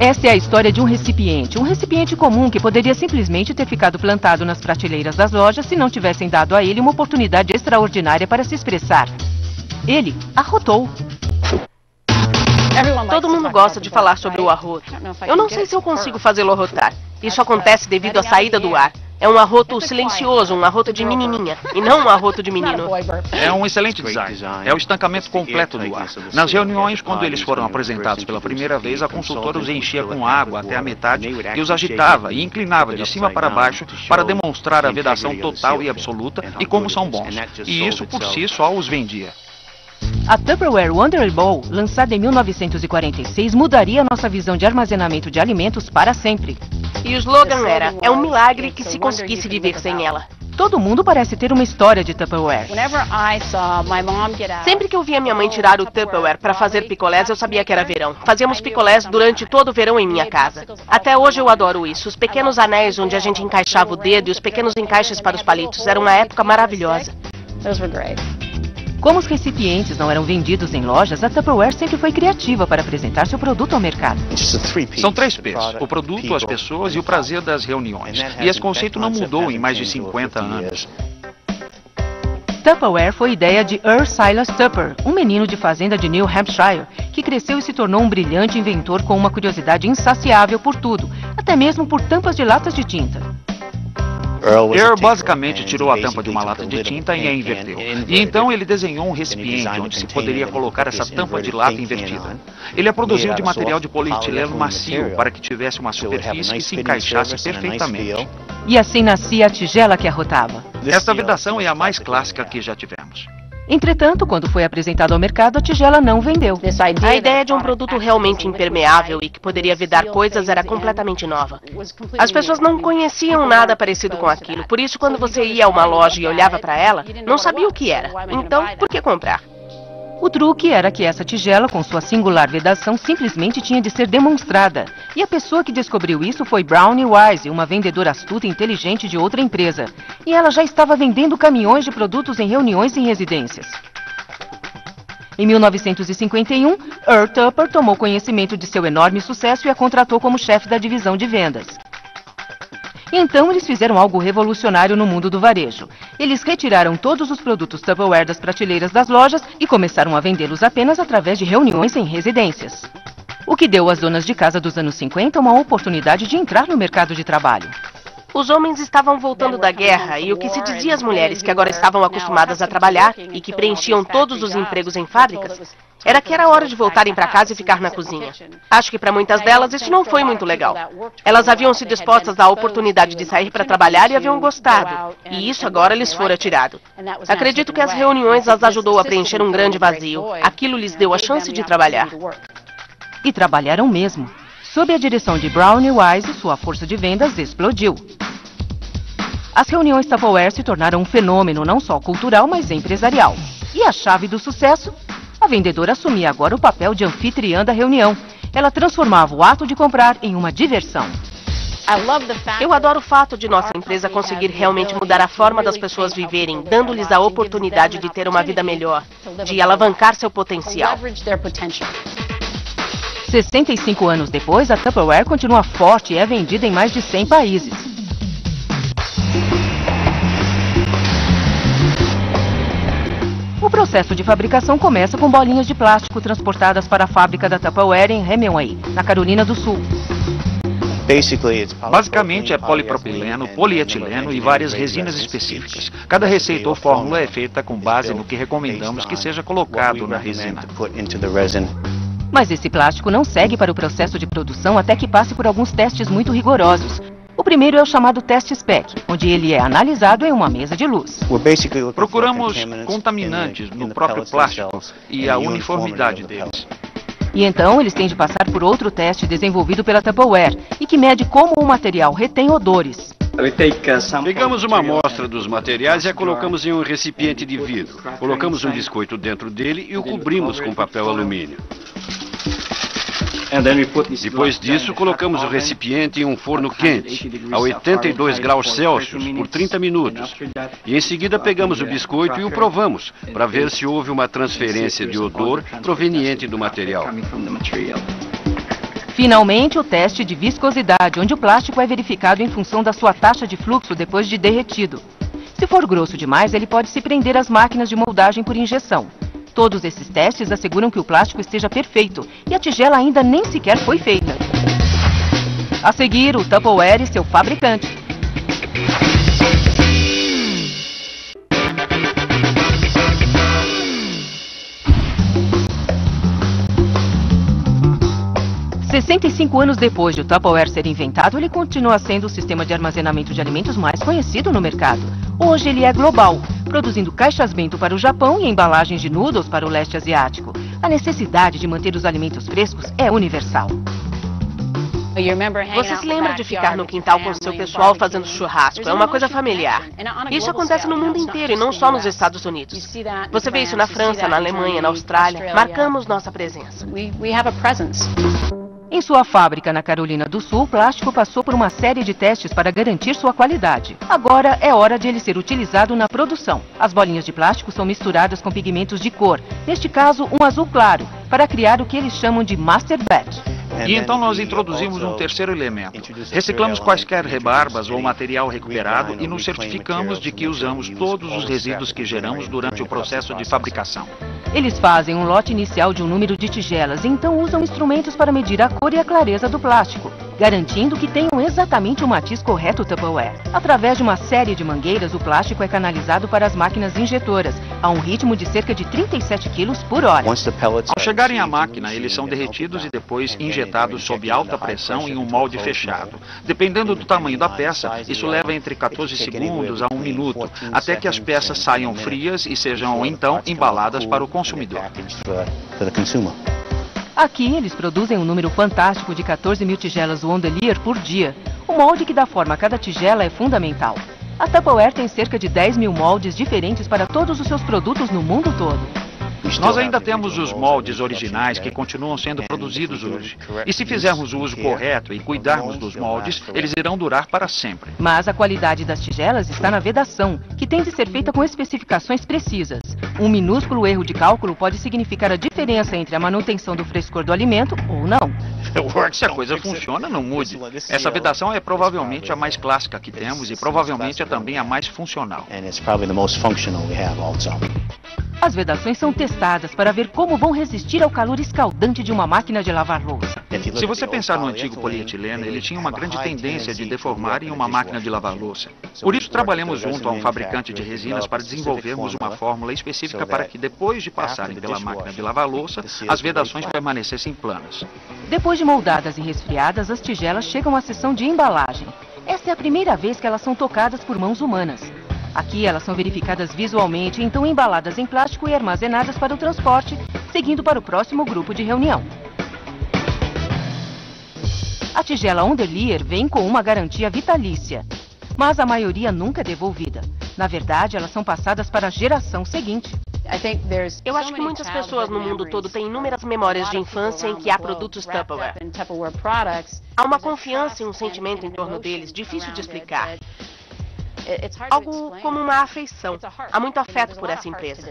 Esta é a história de um recipiente comum que poderia simplesmente ter ficado plantado nas prateleiras das lojas se não tivessem dado a ele uma oportunidade extraordinária para se expressar. Ele arrotou. Todo mundo gosta de falar sobre o arroto. Eu não sei se eu consigo fazê-lo arrotar. Isso acontece devido à saída do ar. É um arroto silencioso, um arroto de menininha, e não um arroto de menino. É um excelente design. É o estancamento completo do ar. Nas reuniões, quando eles foram apresentados pela primeira vez, a consultora os enchia com água até a metade e os agitava e inclinava de cima para baixo para demonstrar a vedação total e absoluta e como são bons. E isso por si só os vendia. A Tupperware Wonder Bowl, lançada em 1946, mudaria nossa visão de armazenamento de alimentos para sempre. E o slogan era: é um milagre que se conseguisse viver sem ela. Todo mundo parece ter uma história de Tupperware. Sempre que eu via minha mãe tirar o Tupperware para fazer picolés, eu sabia que era verão. Fazíamos picolés durante todo o verão em minha casa. Até hoje eu adoro isso. Os pequenos anéis onde a gente encaixava o dedo e os pequenos encaixes para os palitos. Era uma época maravilhosa. Como os recipientes não eram vendidos em lojas, a Tupperware sempre foi criativa para apresentar seu produto ao mercado. São 3 P's: o produto, as pessoas e o prazer das reuniões. E esse conceito não mudou em mais de 50 anos. Tupperware foi ideia de Earl Silas Tupper, um menino de fazenda de New Hampshire, que cresceu e se tornou um brilhante inventor com uma curiosidade insaciável por tudo, até mesmo por tampas de latas de tinta. Earl basicamente tirou a tampa de uma lata de tinta e a inverteu. E então ele desenhou um recipiente onde se poderia colocar essa tampa de lata invertida. Ele a produziu de material de polietileno macio para que tivesse uma superfície que se encaixasse perfeitamente. E assim nascia a tigela que arrotava. Esta vedação é a mais clássica que já tivemos. Entretanto, quando foi apresentado ao mercado, a tigela não vendeu. A ideia de um produto realmente impermeável e que poderia vedar coisas era completamente nova. As pessoas não conheciam nada parecido com aquilo, por isso quando você ia a uma loja e olhava para ela, não sabia o que era. Então, por que comprar? O truque era que essa tigela, com sua singular vedação, simplesmente tinha de ser demonstrada. E a pessoa que descobriu isso foi Brownie Wise, uma vendedora astuta e inteligente de outra empresa. E ela já estava vendendo caminhões de produtos em reuniões em residências. Em 1951, Earl Tupper tomou conhecimento de seu enorme sucesso e a contratou como chefe da divisão de vendas. Então eles fizeram algo revolucionário no mundo do varejo. Eles retiraram todos os produtos Tupperware das prateleiras das lojas e começaram a vendê-los apenas através de reuniões em residências. O que deu às donas de casa dos anos 50 uma oportunidade de entrar no mercado de trabalho. Os homens estavam voltando da guerra e o que se dizia às mulheres que agora estavam acostumadas a trabalhar e que preenchiam todos os empregos em fábricas era que era hora de voltarem para casa e ficar na cozinha. Acho que para muitas delas isso não foi muito legal. Elas haviam sido expostas à oportunidade de sair para trabalhar e haviam gostado. E isso agora lhes fora tirado. Acredito que as reuniões as ajudou a preencher um grande vazio. Aquilo lhes deu a chance de trabalhar. E trabalharam mesmo. Sob a direção de Brownie Wise, sua força de vendas explodiu. As reuniões Tupperware se tornaram um fenômeno não só cultural, mas empresarial. E a chave do sucesso? A vendedora assumia agora o papel de anfitriã da reunião. Ela transformava o ato de comprar em uma diversão. Eu adoro o fato de nossa empresa conseguir realmente mudar a forma das pessoas viverem, dando-lhes a oportunidade de ter uma vida melhor, de alavancar seu potencial. 65 anos depois, a Tupperware continua forte e é vendida em mais de 100 países. O processo de fabricação começa com bolinhas de plástico transportadas para a fábrica da Tupperware em Hemingway, na Carolina do Sul. Basicamente é polipropileno, polietileno e várias resinas específicas. Cada receita ou fórmula é feita com base no que recomendamos que seja colocado na resina. Mas esse plástico não segue para o processo de produção até que passe por alguns testes muito rigorosos. O primeiro é o chamado teste SPEC, onde ele é analisado em uma mesa de luz. Procuramos contaminantes no próprio plástico e a uniformidade deles. E então eles têm de passar por outro teste desenvolvido pela Tupperware e que mede como o material retém odores. Pegamos uma amostra dos materiais e a colocamos em um recipiente de vidro. Colocamos um biscoito dentro dele e o cobrimos com papel alumínio. Depois disso, colocamos o recipiente em um forno quente, a 82 graus Celsius, por 30 minutos. E em seguida pegamos o biscoito e o provamos, para ver se houve uma transferência de odor proveniente do material. Finalmente, o teste de viscosidade, onde o plástico é verificado em função da sua taxa de fluxo depois de derretido. Se for grosso demais, ele pode se prender às máquinas de moldagem por injeção. Todos esses testes asseguram que o plástico esteja perfeito e a tigela ainda nem sequer foi feita. A seguir, o Tupperware e seu fabricante. Há 65 anos depois de o Tupperware ser inventado, ele continua sendo o sistema de armazenamento de alimentos mais conhecido no mercado. Hoje ele é global, produzindo caixas bento para o Japão e embalagens de noodles para o leste asiático. A necessidade de manter os alimentos frescos é universal. Você se lembra de ficar no quintal com seu pessoal fazendo churrasco? É uma coisa familiar. Isso acontece no mundo inteiro e não só nos Estados Unidos. Você vê isso na França, na Alemanha, na Austrália. Marcamos nossa presença. Em sua fábrica na Carolina do Sul, o plástico passou por uma série de testes para garantir sua qualidade. Agora é hora de ele ser utilizado na produção. As bolinhas de plástico são misturadas com pigmentos de cor, neste caso um azul claro, para criar o que eles chamam de Master Batch. E então nós introduzimos um terceiro elemento. Reciclamos quaisquer rebarbas ou material recuperado e nos certificamos de que usamos todos os resíduos que geramos durante o processo de fabricação. Eles fazem um lote inicial de um número de tigelas e então usam instrumentos para medir a cor e a clareza do plástico, garantindo que tenham exatamente o matiz correto Tupperware. Através de uma série de mangueiras, o plástico é canalizado para as máquinas injetoras, a um ritmo de cerca de 37 kg por hora. Ao chegarem à máquina, eles são derretidos e depois injetados sob alta pressão em um molde fechado. Dependendo do tamanho da peça, isso leva entre 14 segundos a 1 minuto, até que as peças saiam frias e sejam então embaladas para o consumidor. Aqui eles produzem um número fantástico de 14 mil tigelas Wondelier por dia. O molde que dá forma a cada tigela é fundamental. A Tupperware tem cerca de 10 mil moldes diferentes para todos os seus produtos no mundo todo. Nós ainda temos os moldes originais que continuam sendo produzidos hoje. E se fizermos o uso correto e cuidarmos dos moldes, eles irão durar para sempre. Mas a qualidade das tigelas está na vedação, que tem de ser feita com especificações precisas. Um minúsculo erro de cálculo pode significar a diferença entre a manutenção do frescor do alimento ou não. Se a coisa funciona, não mude. Essa vedação é provavelmente a mais clássica que temos e provavelmente é também a mais funcional. As vedações são testadas para ver como vão resistir ao calor escaldante de uma máquina de lavar louça. Se você pensar no antigo polietileno, ele tinha uma grande tendência de deformar em uma máquina de lavar louça. Por isso trabalhamos junto a um fabricante de resinas para desenvolvermos uma fórmula específica para que depois de passarem pela máquina de lavar louça, as vedações permanecessem planas. Depois de moldadas e resfriadas, as tigelas chegam à seção de embalagem. Esta é a primeira vez que elas são tocadas por mãos humanas. Aqui elas são verificadas visualmente, então embaladas em plástico e armazenadas para o transporte, seguindo para o próximo grupo de reunião. A tigela Wondelier vem com uma garantia vitalícia, mas a maioria nunca é devolvida. Na verdade, elas são passadas para a geração seguinte. Eu acho que muitas pessoas no mundo todo têm inúmeras memórias de infância em que há produtos Tupperware. Há uma confiança e um sentimento em torno deles, difícil de explicar. Algo como uma afeição. Há muito afeto por essa empresa.